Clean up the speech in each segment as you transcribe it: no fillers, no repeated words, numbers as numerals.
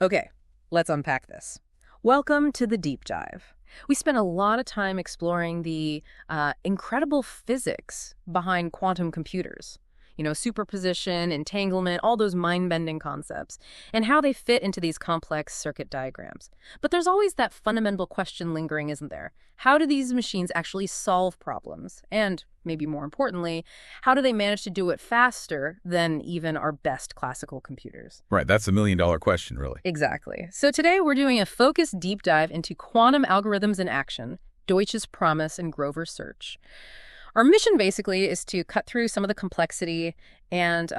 Okay, let's unpack this. Welcome to the deep dive. We spent a lot of time exploring the incredible physics behind quantum computers. Superposition, entanglement, all those mind-bending concepts, and how they fit into these complex circuit diagrams. But there's always that fundamental question lingering, isn't there? How do these machines actually solve problems? And, maybe more importantly, how do they manage to do it faster than even our best classical computers? Right, that's a million-dollar question, really. Exactly. So today we're doing a focused deep dive into quantum algorithms in action, Deutsch's promise and Grover's search. Our mission basically is to cut through some of the complexity and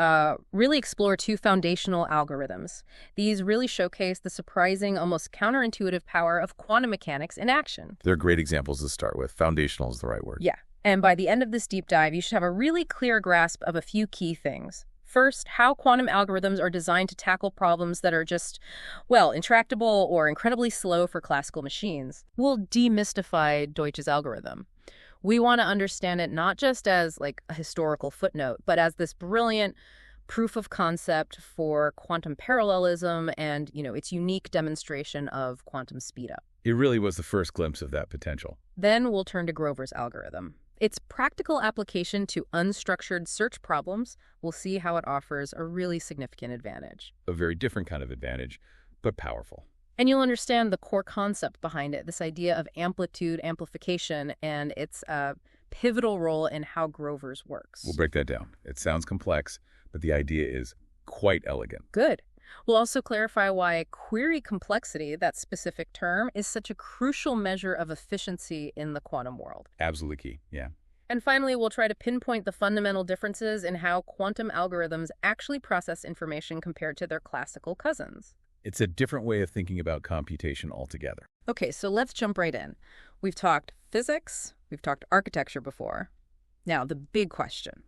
really explore two foundational algorithms. These really showcase the surprising, almost counterintuitive power of quantum mechanics in action. They're great examples to start with. Foundational is the right word. Yeah. And by the end of this deep dive, you should have a really clear grasp of a few key things. First, how quantum algorithms are designed to tackle problems that are just, well, intractable or incredibly slow for classical machines. We'll demystify Deutsch's algorithm. We want to understand it not just as like a historical footnote, but as this brilliant proof of concept for quantum parallelism and, its unique demonstration of quantum speedup. It really was the first glimpse of that potential. Then we'll turn to Grover's algorithm. Its practical application to unstructured search problems, we'll see how it offers a really significant advantage. A very different kind of advantage, but powerful. And you'll understand the core concept behind it, this idea of amplitude amplification and its pivotal role in how Grover's works. We'll break that down. It sounds complex, but the idea is quite elegant. Good. We'll also clarify why query complexity, that specific term, is such a crucial measure of efficiency in the quantum world. Absolutely key, yeah. And finally, we'll try to pinpoint the fundamental differences in how quantum algorithms actually process information compared to their classical cousins. It's a different way of thinking about computation altogether. Okay, so let's jump right in. We've talked physics, we've talked architecture before. Now, the big question.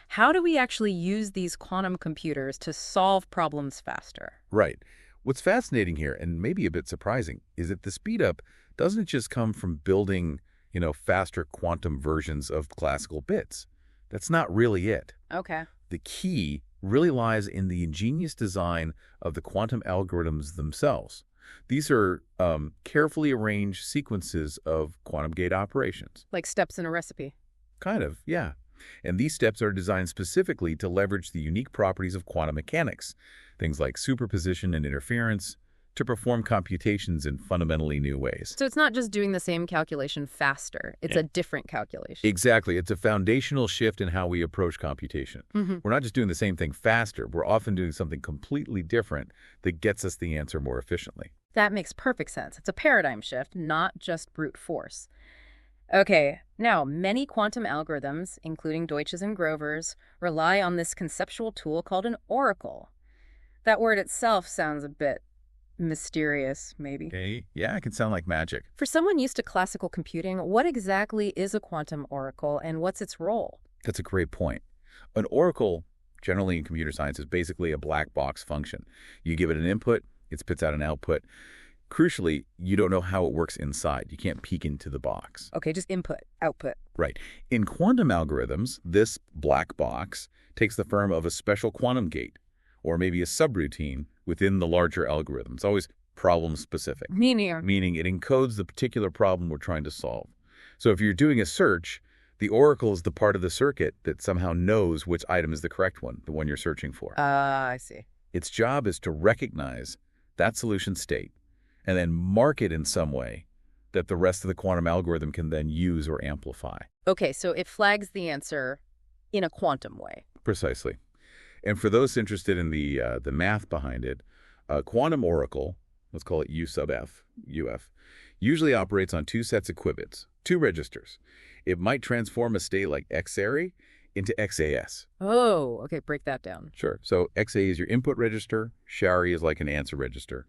How do we actually use these quantum computers to solve problems faster? Right. What's fascinating here, and maybe a bit surprising, is that the speedup doesn't just come from building, faster quantum versions of classical bits. That's not really it. Okay. The key really lies in the ingenious design of the quantum algorithms themselves. These are carefully arranged sequences of quantum gate operations. Like steps in a recipe. Kind of, yeah. And these steps are designed specifically to leverage the unique properties of quantum mechanics, things like superposition and interference, to perform computations in fundamentally new ways. So it's not just doing the same calculation faster. It's a different calculation. Exactly. It's a foundational shift in how we approach computation. We're not just doing the same thing faster. We're often doing something completely different that gets us the answer more efficiently. That makes perfect sense. It's a paradigm shift, not just brute force. Okay, now, many quantum algorithms, including Deutsch's and Grover's, rely on this conceptual tool called an oracle. That word itself sounds a bit mysterious, maybe. Okay. Yeah, it can sound like magic. For someone used to classical computing, what exactly is a quantum oracle and what's its role? That's a great point. An oracle, generally in computer science, is basically a black box function. You give it an input, it spits out an output. Crucially, you don't know how it works inside. You can't peek into the box. Okay, just input, output. Right. In quantum algorithms, this black box takes the form of a special quantum gate, or maybe a subroutine within the larger algorithm. It's always problem-specific. Meaning it encodes the particular problem we're trying to solve. So if you're doing a search, the oracle is the part of the circuit that somehow knows which item is the correct one, the one you're searching for. I see. Its job is to recognize that solution state and then mark it in some way that the rest of the quantum algorithm can then use or amplify. Okay, so it flags the answer in a quantum way. Precisely. And for those interested in the math behind it, a quantum oracle, let's call it U sub f, UF, usually operates on two sets of qubits, two registers. It might transform a state like XARY into XAS. Oh, okay, break that down. Sure. So XA is your input register, SHARY is like an answer register.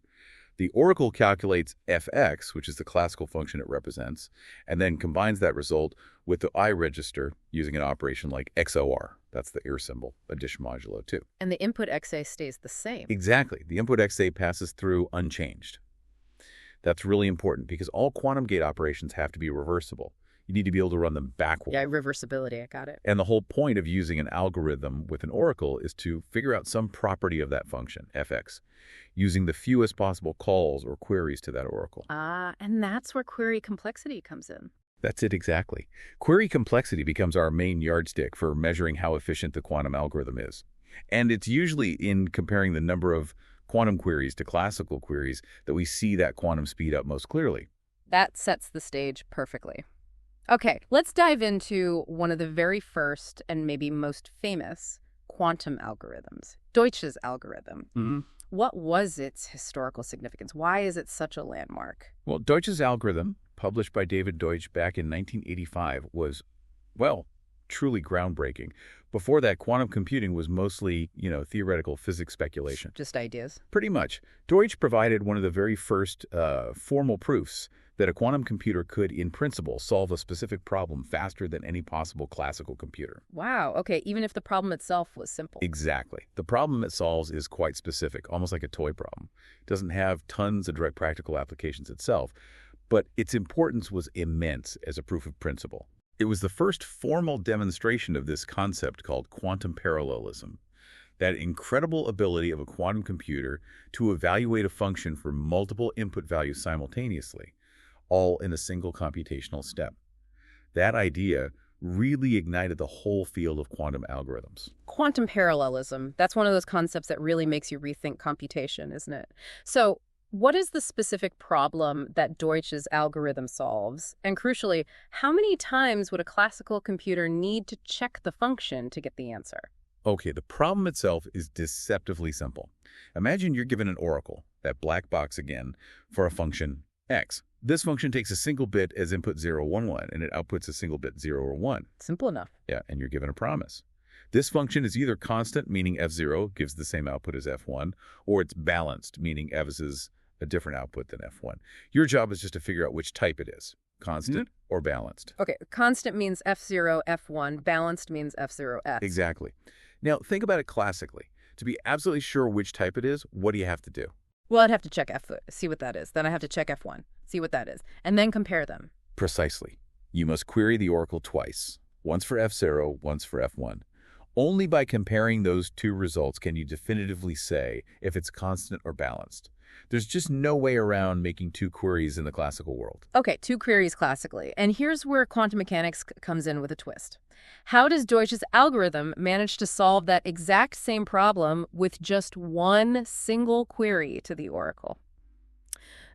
The oracle calculates fx, which is the classical function it represents, and then combines that result with the I register using an operation like XOR. That's the symbol, addition modulo 2. And the input XA stays the same. Exactly. The input XA passes through unchanged. That's really important because all quantum gate operations have to be reversible. You need to be able to run them backward. Yeah, reversibility, I got it. And the whole point of using an algorithm with an oracle is to figure out some property of that function, fx, using the fewest possible calls or queries to that oracle. And that's where query complexity comes in. That's it exactly. Query complexity becomes our main yardstick for measuring how efficient the quantum algorithm is. And it's usually in comparing the number of quantum queries to classical queries that we see that quantum speed up most clearly. That sets the stage perfectly. Okay, let's dive into one of the very first and maybe most famous quantum algorithms, Deutsch's algorithm. What was its historical significance? Why is it such a landmark? Well, Deutsch's algorithm, published by David Deutsch back in 1985, was, well, truly groundbreaking. Before that, quantum computing was mostly, theoretical physics speculation. Just ideas? Pretty much. Deutsch provided one of the very first formal proofs that a quantum computer could, in principle, solve a specific problem faster than any possible classical computer. Wow, okay, even if the problem itself was simple. Exactly. The problem it solves is quite specific, almost like a toy problem. It doesn't have tons of direct practical applications itself, but its importance was immense as a proof of principle. It was the first formal demonstration of this concept called quantum parallelism, that incredible ability of a quantum computer to evaluate a function for multiple input values simultaneously, all in a single computational step. That idea really ignited the whole field of quantum algorithms. Quantum parallelism, that's one of those concepts that really makes you rethink computation, isn't it? So, what is the specific problem that Deutsch's algorithm solves? And crucially, how many times would a classical computer need to check the function to get the answer? Okay, the problem itself is deceptively simple. Imagine you're given an oracle, that black box again, for a function x. This function takes a single bit as input 0, 1, 1, and it outputs a single bit 0 or 1. Simple enough. Yeah, and you're given a promise. This function is either constant, meaning f0 gives the same output as f1, or it's balanced, meaning f is a different output than f1. Your job is just to figure out which type it is, constant or balanced. Okay, constant means f0, f1, balanced means f0, f. Exactly. Now, think about it classically. To be absolutely sure which type it is, what do you have to do? Well, I'd have to check f, see what that is. Then I have to check f1, see what that is, and then compare them. Precisely. You must query the oracle twice, once for f0, once for f1. Only by comparing those two results can you definitively say if it's constant or balanced. There's just no way around making two queries in the classical world. Okay, two queries classically. And here's where quantum mechanics comes in with a twist. How does Deutsch's algorithm manage to solve that exact same problem with just one single query to the oracle?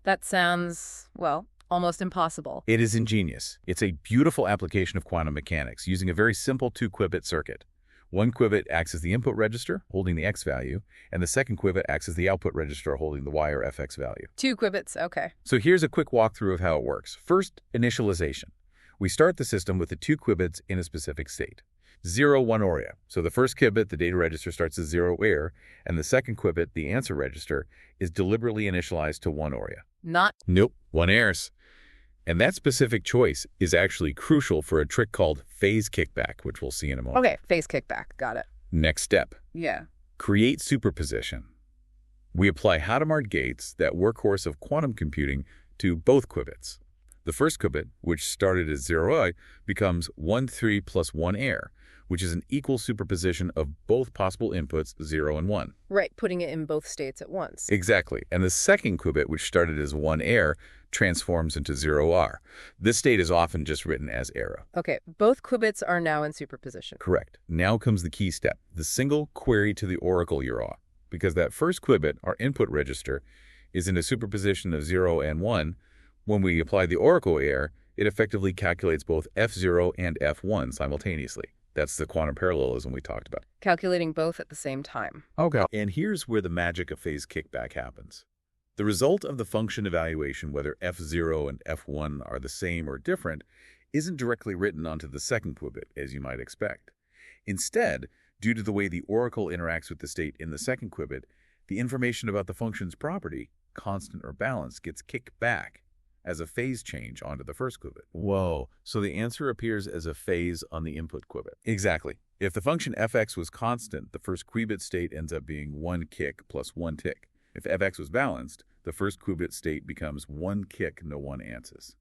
That sounds, well, almost impossible. It is ingenious. It's a beautiful application of quantum mechanics using a very simple two-qubit circuit. One qubit acts as the input register, holding the x value, and the second qubit acts as the output register, holding the y or fx value. Two qubits, okay. So here's a quick walkthrough of how it works. First, initialization. We start the system with the two qubits in a specific state. 0, 1 area. So the first qubit, the data register, starts as 0 air, and the second qubit, the answer register, is deliberately initialized to 1 area. Nope, 1 airs. And that specific choice is actually crucial for a trick called phase kickback, which we'll see in a moment. Okay, phase kickback. Got it. Next step. Yeah. Create superposition. We apply Hadamard gates, that workhorse of quantum computing, to both qubits. The first qubit, which started as 0i, becomes 1, 3 plus 1 air, which is an equal superposition of both possible inputs, 0 and 1. Right, putting it in both states at once. Exactly. And the second qubit, which started as 1 air, transforms into 0r. This state is often just written as era. Okay, both qubits are now in superposition. Correct. Now comes the key step, the single query to the oracle you're on. Because that first qubit, our input register, is in a superposition of 0 and 1. When we apply the oracle air, it effectively calculates both f0 and f1 simultaneously. That's the quantum parallelism we talked about. Calculating both at the same time. Okay. And here's where the magic of phase kickback happens. The result of the function evaluation, whether f0 and f1 are the same or different, isn't directly written onto the second qubit, as you might expect. Instead, due to the way the oracle interacts with the state in the second qubit, the information about the function's property, constant or balanced, gets kicked back as a phase change onto the first qubit. Whoa, so the answer appears as a phase on the input qubit. Exactly. If the function fx was constant, the first qubit state ends up being 1 kick plus 1 tick. If fx was balanced, the first qubit state becomes 1 kick, no 1 answers.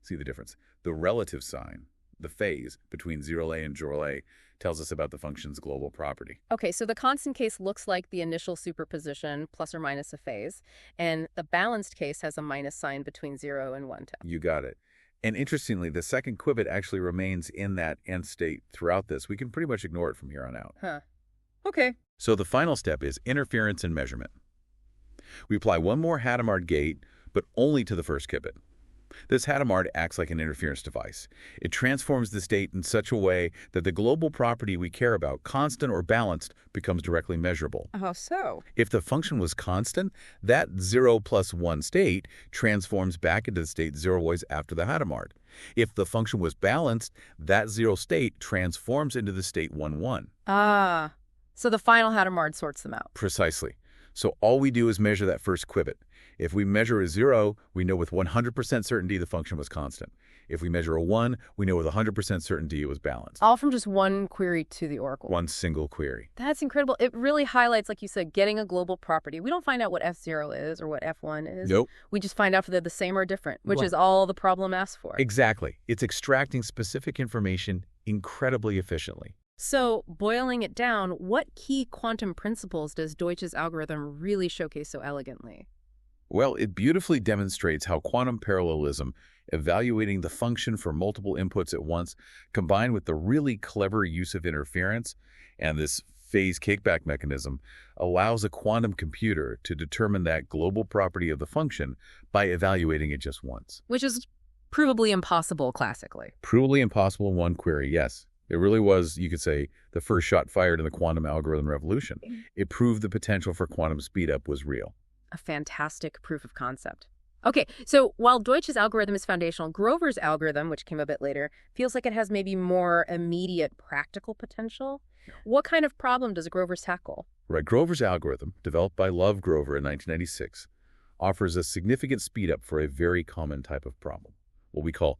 See the difference? The relative sign, the phase between 0A and 0A tells us about the function's global property. Okay, so the constant case looks like the initial superposition plus or minus a phase, and the balanced case has a minus sign between 0 and 1 tau. You got it. And interestingly, the second qubit actually remains in that end state throughout this. We can pretty much ignore it from here on out. Huh. Okay. So the final step is interference and measurement. We apply one more Hadamard gate, but only to the first qubit. This Hadamard acts like an interference device. It transforms the state in such a way that the global property we care about, constant or balanced, becomes directly measurable. How so? If the function was constant, that 0 plus 1 state transforms back into the state 0 always after the Hadamard. If the function was balanced, that 0 state transforms into the state 1, 1. Ah, so the final Hadamard sorts them out. Precisely. So all we do is measure that first qubit. If we measure a 0, we know with 100% certainty the function was constant. If we measure a 1, we know with 100% certainty it was balanced. All from just one query to the oracle. One single query. That's incredible. It really highlights, like you said, getting a global property. We don't find out what F0 is or what F1 is. Nope. We just find out if they're the same or different, which is all the problem asks for. Exactly. It's extracting specific information incredibly efficiently. So, boiling it down, what key quantum principles does Deutsch's algorithm really showcase so elegantly? Well, it beautifully demonstrates how quantum parallelism, evaluating the function for multiple inputs at once, combined with the really clever use of interference and this phase kickback mechanism, allows a quantum computer to determine that global property of the function by evaluating it just once. Which is provably impossible classically. Provably impossible in one query, yes. It really was, you could say, the first shot fired in the quantum algorithm revolution. It proved the potential for quantum speedup was real. A fantastic proof of concept. Okay, so while Deutsch's algorithm is foundational, Grover's algorithm, which came a bit later, feels like it has maybe more immediate practical potential. What kind of problem does Grover's tackle? Right, Grover's algorithm, developed by Love Grover in 1996, offers a significant speedup for a very common type of problem, what we call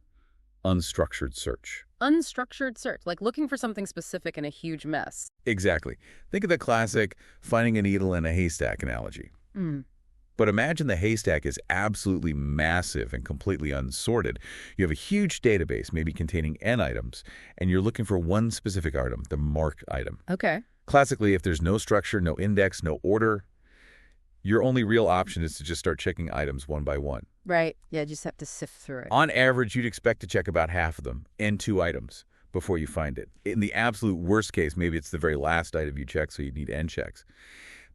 unstructured search. Unstructured search, like looking for something specific in a huge mess. Exactly. Think of the classic finding a needle in a haystack analogy. But imagine the haystack is absolutely massive and completely unsorted. You have a huge database, maybe containing n items, and you're looking for one specific item, the marked item. Okay. Classically, if there's no structure, no index, no order, your only real option is to just start checking items one by one. Right. Yeah, you just have to sift through it. On average, you'd expect to check about half of them, n2 items, before you find it. In the absolute worst case, maybe it's the very last item you check, so you need n checks.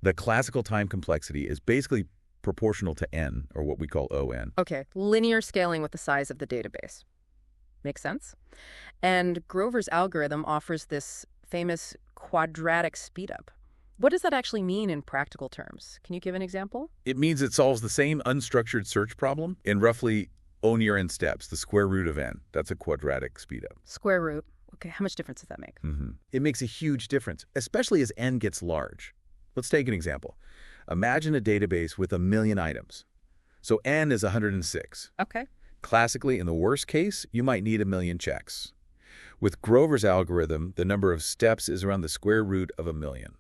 The classical time complexity is basically proportional to n, or what we call ON. Okay, linear scaling with the size of the database. Makes sense? And Grover's algorithm offers this famous quadratic speedup. What does that actually mean in practical terms? Can you give an example? It means it solves the same unstructured search problem in roughly O near n steps, the square root of n. That's a quadratic speedup. Square root. Okay, how much difference does that make? It makes a huge difference, especially as n gets large. Let's take an example. Imagine a database with 1 million items. So n is 106. Okay. Classically, in the worst case, you might need 1 million checks. With Grover's algorithm, the number of steps is around the square root of 1 million,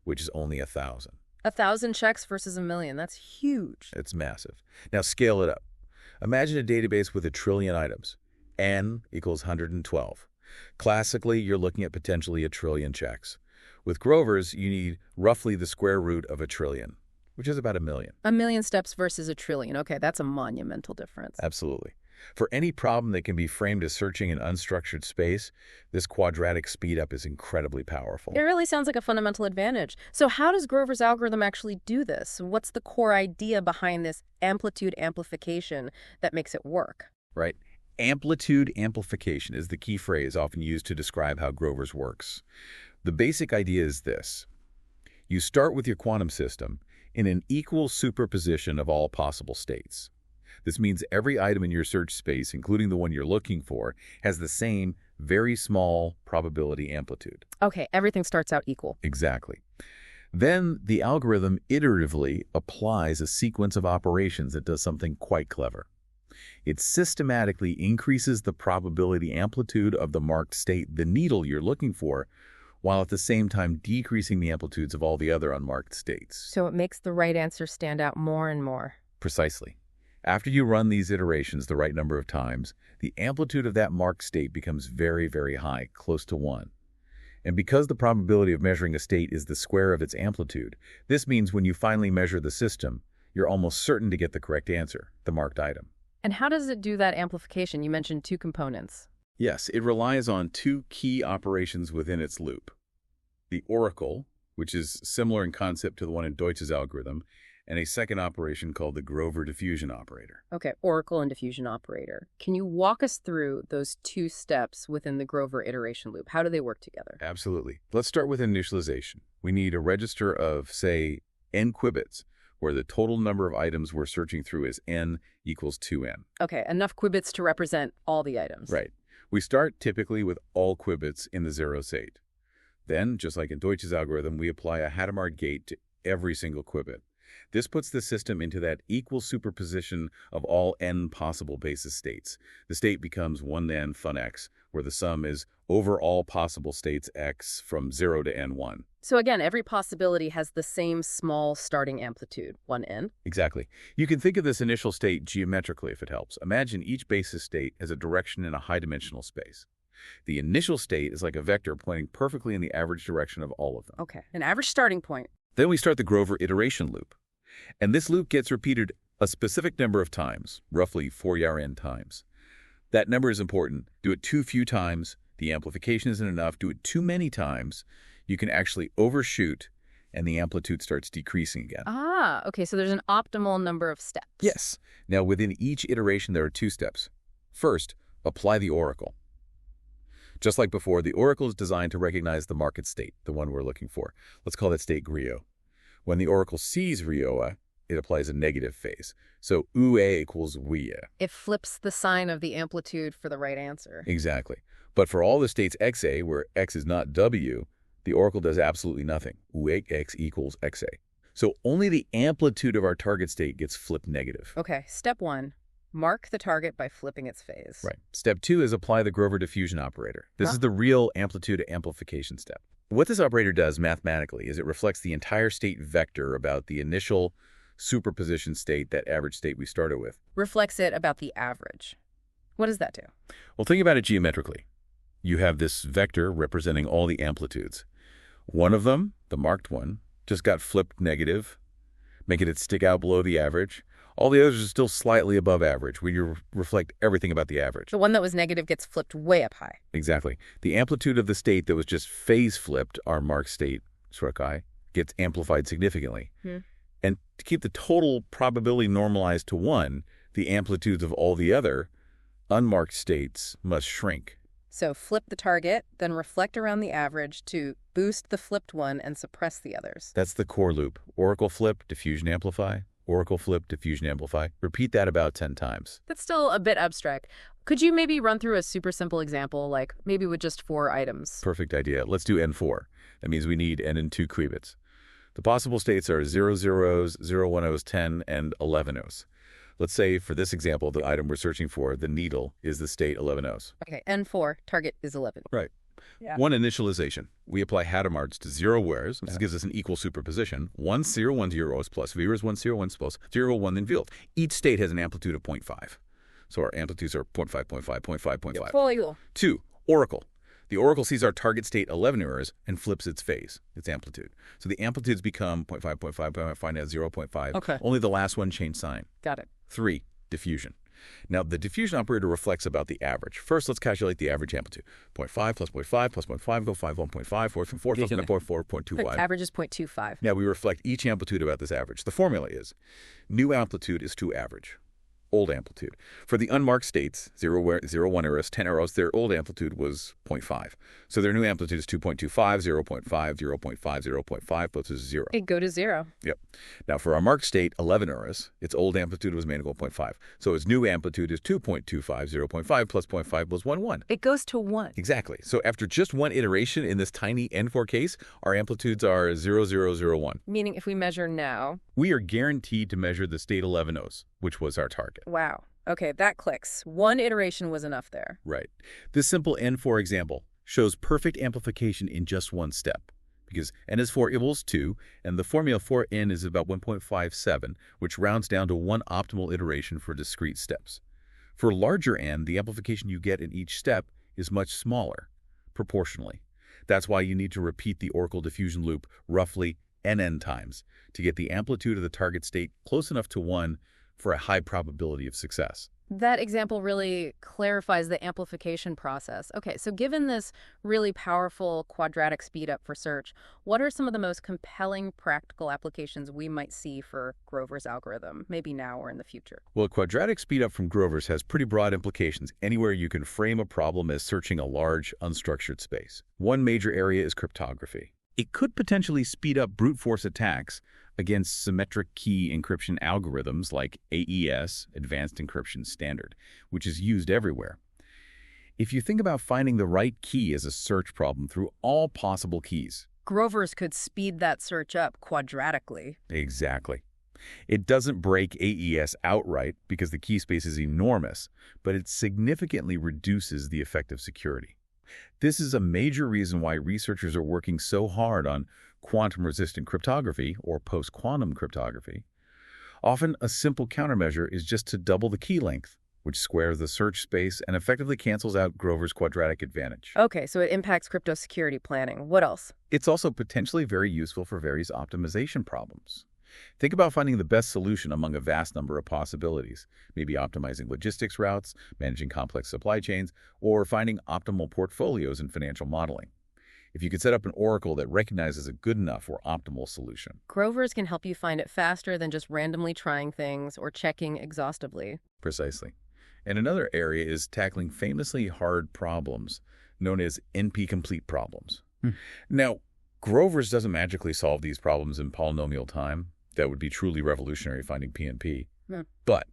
which is only 1,000. 1,000 checks versus 1 million. That's huge. It's massive. Now scale it up. Imagine a database with 1 trillion items. N equals 112. Classically, you're looking at potentially 1 trillion checks. With Grover's, you need roughly the square root of 1 trillion, which is about 1 million. 1 million steps versus 1 trillion. Okay, that's a monumental difference. Absolutely. For any problem that can be framed as searching in unstructured space, this quadratic speedup is incredibly powerful. It really sounds like a fundamental advantage. So how does Grover's algorithm actually do this? What's the core idea behind this amplitude amplification that makes it work? Right. Amplitude amplification is the key phrase often used to describe how Grover's works. The basic idea is this. You start with your quantum system in an equal superposition of all possible states. This means every item in your search space, including the one you're looking for, has the same very small probability amplitude. Okay, everything starts out equal. Exactly. Then the algorithm iteratively applies a sequence of operations that does something quite clever. It systematically increases the probability amplitude of the marked state, the needle you're looking for, while at the same time decreasing the amplitudes of all the other unmarked states. So it makes the right answer stand out more and more. Precisely. After you run these iterations the right number of times, the amplitude of that marked state becomes very, very high, close to 1. And because the probability of measuring a state is the square of its amplitude, this means when you finally measure the system, you're almost certain to get the correct answer, the marked item. And how does it do that amplification? You mentioned two components. Yes, it relies on two key operations within its loop. The oracle, which is similar in concept to the one in Deutsch's algorithm, and a second operation called the Grover diffusion operator. Okay, oracle and diffusion operator. Can you walk us through those two steps within the Grover iteration loop? How do they work together? Absolutely. Let's start with initialization. We need a register of, say, n qubits, where the total number of items we're searching through is n equals 2n. Okay, enough qubits to represent all the items. Right. We start typically with all qubits in the 0 state. Then, just like in Deutsch's algorithm, we apply a Hadamard gate to every single qubit. This puts the system into that equal superposition of all n possible basis states. The state becomes 1 to n fun x, where the sum is over all possible states x from 0 to n1. So again, every possibility has the same small starting amplitude, 1n. Exactly. You can think of this initial state geometrically if it helps. Imagine each basis state as a direction in a high-dimensional space. The initial state is like a vector pointing perfectly in the average direction of all of them. Okay, an average starting point. Then we start the Grover iteration loop. And this loop gets repeated a specific number of times, roughly 4n times. That number is important. Do it too few times, the amplification isn't enough. Do it too many times, you can actually overshoot, and the amplitude starts decreasing again. Ah, okay, so there's an optimal number of steps. Yes. Now, within each iteration, there are 2 steps. First, apply the oracle. Just like before, the oracle is designed to recognize the market state, the one we're looking for. Let's call that state Grio. When the oracle sees Rioa, it applies a negative phase. So ue equals Wia. It flips the sign of the amplitude for the right answer. Exactly. But for all the states xa, where x is not w, the oracle does absolutely nothing. Ue x equals xa. So only the amplitude of our target state gets flipped negative. Okay, step 1. Mark the target by flipping its phase. Right. Step 2 is apply the Grover diffusion operator. This is the real amplitude amplification step. What this operator does mathematically is it reflects the entire state vector about the initial superposition state, that average state we started with. Reflects it about the average. What does that do? Well, think about it geometrically. You have this vector representing all the amplitudes. One of them, the marked one, just got flipped negative, making it stick out below the average. All the others are still slightly above average, where you reflect everything about the average. The one that was negative gets flipped way up high. Exactly. The amplitude of the state that was just phase flipped, our marked state, Surakai, gets amplified significantly. And to keep the total probability normalized to 1, the amplitudes of all the other unmarked states must shrink. So flip the target, then reflect around the average to boost the flipped one and suppress the others. That's the core loop. Oracle flip, diffusion amplify. Oracle flip, diffusion amplify. Repeat that about 10 times. That's still a bit abstract. Could you maybe run through a super simple example, like maybe with just 4 items? Perfect idea. Let's do N4. That means we need N in 2 qubits. The possible states are 0 zeros, 0 1-0s, 10, and 11-0s. Let's say, for this example, the item we're searching for, the needle, is the state 11-0s. Okay, N4, target is 11. Right. Yeah. 1 initialization. We apply Hadamards to 0 wheres. This gives us an equal superposition. 1 0 1 0 is plus V is 1 0 1 plus 0 1 then field. Each state has an amplitude of 0.5. So our amplitudes are 0.5, 0.5, 0.5, 0.5. Fully equal. 2, oracle. The oracle sees our target state 11 errors and flips its phase, its amplitude. So the amplitudes become 0.5, 0.5, 0.5, find out 0.5. Okay. Only the last one changed sign. Got it. 3, diffusion. Now, the diffusion operator reflects about the average. First, let's calculate the average amplitude. 0.5 plus 0.5 plus 0.5, go 5, 1.5, 4 from 4 plus 0.4, 0.25. Average is 0.25. Now, we reflect each amplitude about this average. The formula is new amplitude is to average. Old amplitude. For the unmarked states, 0, 1 errors, 10 errors, their old amplitude was 0.5. So their new amplitude is 2.25, 0.5, 0.5, 0.5, plus is 0. It go to 0. Yep. Now, for our marked state, 11 errors, its old amplitude was made equal to 0.5. So its new amplitude is 2.25, 0.5 plus 0.5 plus 1, 1. It goes to 1. Exactly. So after just one iteration in this tiny N4 case, our amplitudes are 0, 0, 0, 1. Meaning if we measure now... We are guaranteed to measure the state 11-0s, which was our target. Wow. Okay, that clicks. One iteration was enough there. Right. This simple N4 example shows perfect amplification in just one step. because n is 4 equals 2, and the formula for n is about 1.57, which rounds down to one optimal iteration for discrete steps. For larger n, the amplification you get in each step is much smaller, proportionally. That's why you need to repeat the Oracle diffusion loop roughly nn times to get the amplitude of the target state close enough to 1 for a high probability of success. That example really clarifies the amplification process. Okay, so given this really powerful quadratic speedup for search, what are some of the most compelling practical applications we might see for Grover's algorithm, maybe now or in the future? Well, quadratic speedup from Grover's has pretty broad implications anywhere you can frame a problem as searching a large, unstructured space. One major area is cryptography. It could potentially speed up brute force attacks against symmetric key encryption algorithms like AES, Advanced Encryption Standard, which is used everywhere. If you think about finding the right key as a search problem through all possible keys. Grover's could speed that search up quadratically. Exactly. It doesn't break AES outright because the key space is enormous, but it significantly reduces the effective security. This is a major reason why researchers are working so hard on quantum-resistant cryptography, or post-quantum cryptography. Often, a simple countermeasure is just to double the key length, which squares the search space and effectively cancels out Grover's quadratic advantage. Okay, so it impacts crypto security planning. What else? It's also potentially very useful for various optimization problems. Think about finding the best solution among a vast number of possibilities, maybe optimizing logistics routes, managing complex supply chains, or finding optimal portfolios in financial modeling. If you could set up an oracle that recognizes a good enough or optimal solution. Grover's can help you find it faster than just randomly trying things or checking exhaustively. Precisely. And another area is tackling famously hard problems, known as NP-complete problems. Now, Grover's doesn't magically solve these problems in polynomial time. That would be truly revolutionary, finding PNP. But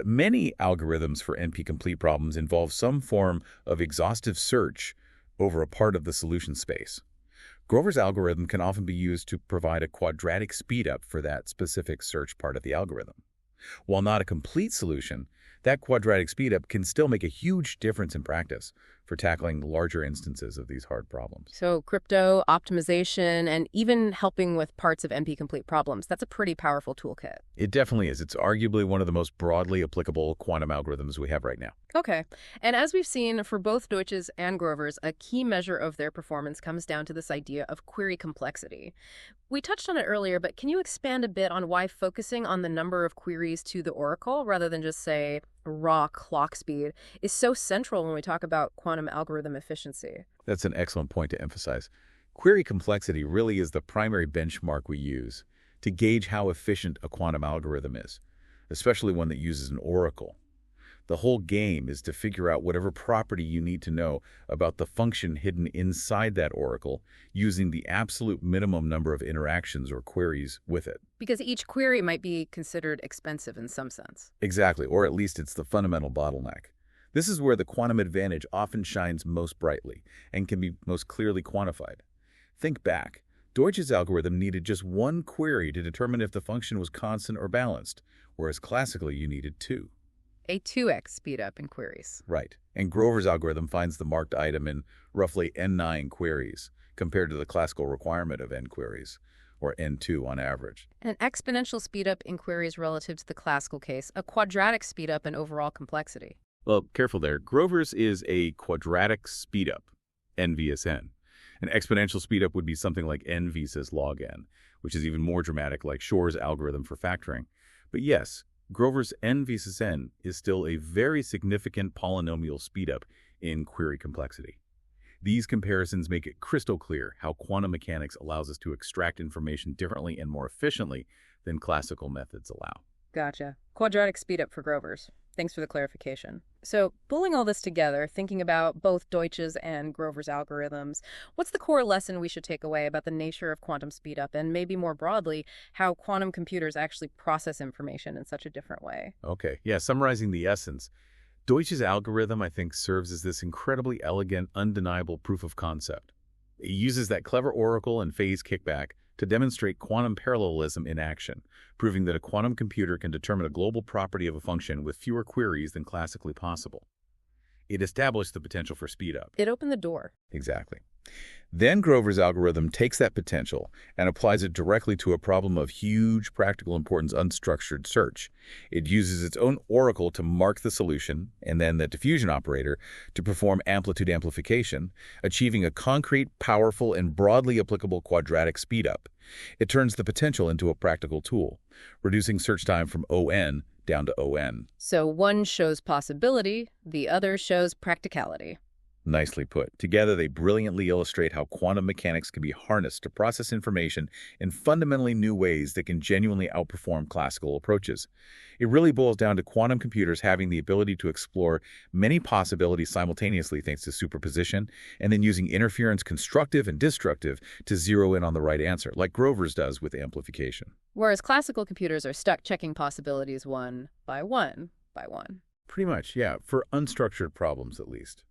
many algorithms for NP-complete problems involve some form of exhaustive search over a part of the solution space. Grover's algorithm can often be used to provide a quadratic speedup for that specific search part of the algorithm. While not a complete solution, that quadratic speedup can still make a huge difference in practice for tackling larger instances of these hard problems. So crypto, optimization, and even helping with parts of NP-complete problems, that's a pretty powerful toolkit. It definitely is. It's arguably one of the most broadly applicable quantum algorithms we have right now. Okay. And as we've seen for both Deutsch's and Grover's, a key measure of their performance comes down to this idea of query complexity. We touched on it earlier, but can you expand a bit on why focusing on the number of queries to the oracle rather than just, say, raw clock speed is so central when we talk about quantum algorithm efficiency? That's an excellent point to emphasize. Query complexity really is the primary benchmark we use to gauge how efficient a quantum algorithm is, especially one that uses an oracle. The whole game is to figure out whatever property you need to know about the function hidden inside that oracle using the absolute minimum number of interactions or queries with it. Because each query might be considered expensive in some sense. Exactly, or at least it's the fundamental bottleneck. This is where the quantum advantage often shines most brightly and can be most clearly quantified. Think back. Deutsch's algorithm needed just one query to determine if the function was constant or balanced, whereas classically you needed two. A 2x speedup in queries. Right. And Grover's algorithm finds the marked item in roughly n9 queries, compared to the classical requirement of n queries, or n2 on average. An exponential speedup in queries relative to the classical case, a quadratic speedup in overall complexity. Well, careful there. Grover's is a quadratic speedup, n vs n. An exponential speedup would be something like n vs log n, which is even more dramatic, like Shor's algorithm for factoring. But yes, Grover's n vs n is still a very significant polynomial speedup in query complexity. These comparisons make it crystal clear how quantum mechanics allows us to extract information differently and more efficiently than classical methods allow. Gotcha. Quadratic speedup for Grover's. Thanks for the clarification. So, pulling all this together, thinking about both Deutsch's and Grover's algorithms, what's the core lesson we should take away about the nature of quantum speedup and maybe more broadly, how quantum computers actually process information in such a different way? Okay, yeah, summarizing the essence. Deutsch's algorithm, I think, serves as this incredibly elegant, undeniable proof of concept. It uses that clever oracle and phase kickback to demonstrate quantum parallelism in action, proving that a quantum computer can determine a global property of a function with fewer queries than classically possible. It established the potential for speedup. It opened the door. Exactly. Then Grover's algorithm takes that potential and applies it directly to a problem of huge practical importance, unstructured search. It uses its own oracle to mark the solution and then the diffusion operator to perform amplitude amplification, achieving a concrete, powerful, and broadly applicable quadratic speedup. It turns the potential into a practical tool, reducing search time from ON down to ON. So one shows possibility, the other shows practicality. Nicely put. Together, they brilliantly illustrate how quantum mechanics can be harnessed to process information in fundamentally new ways that can genuinely outperform classical approaches. It really boils down to quantum computers having the ability to explore many possibilities simultaneously thanks to superposition, and then using interference, constructive and destructive, to zero in on the right answer, like Grover's does with amplification. Whereas classical computers are stuck checking possibilities one by one by one. Pretty much, yeah, for unstructured problems at least.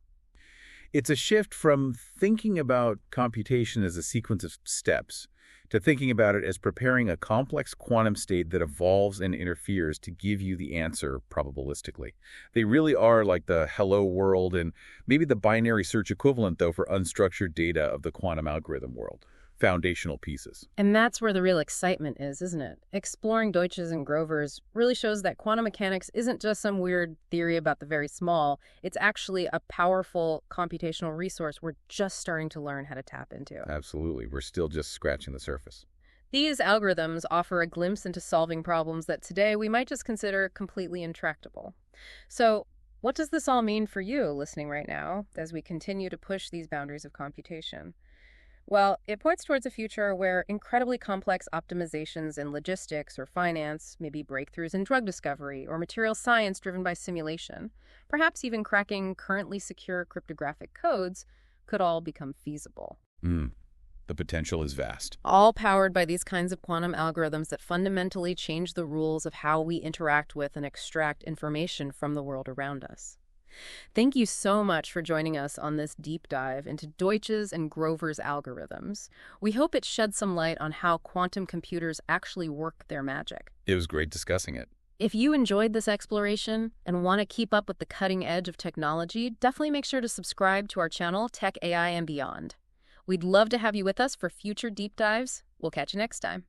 It's a shift from thinking about computation as a sequence of steps to thinking about it as preparing a complex quantum state that evolves and interferes to give you the answer probabilistically. They really are like the hello world and maybe the binary search equivalent, though, for unstructured data of the quantum algorithm world. Foundational pieces. And that's where the real excitement is, isn't it? Exploring Deutsch's and Grover's really shows that quantum mechanics isn't just some weird theory about the very small. It's actually a powerful computational resource we're just starting to learn how to tap into. Absolutely. We're still just scratching the surface. These algorithms offer a glimpse into solving problems that today we might just consider completely intractable. So, what does this all mean for you listening right now as we continue to push these boundaries of computation? Well, it points towards a future where incredibly complex optimizations in logistics or finance, maybe breakthroughs in drug discovery or material science driven by simulation, perhaps even cracking currently secure cryptographic codes, could all become feasible. The potential is vast. All powered by these kinds of quantum algorithms that fundamentally change the rules of how we interact with and extract information from the world around us. Thank you so much for joining us on this deep dive into Deutsch's and Grover's algorithms. We hope it sheds some light on how quantum computers actually work their magic. It was great discussing it. If you enjoyed this exploration and want to keep up with the cutting edge of technology, definitely make sure to subscribe to our channel, Tech, AI, and Beyond. We'd love to have you with us for future deep dives. We'll catch you next time.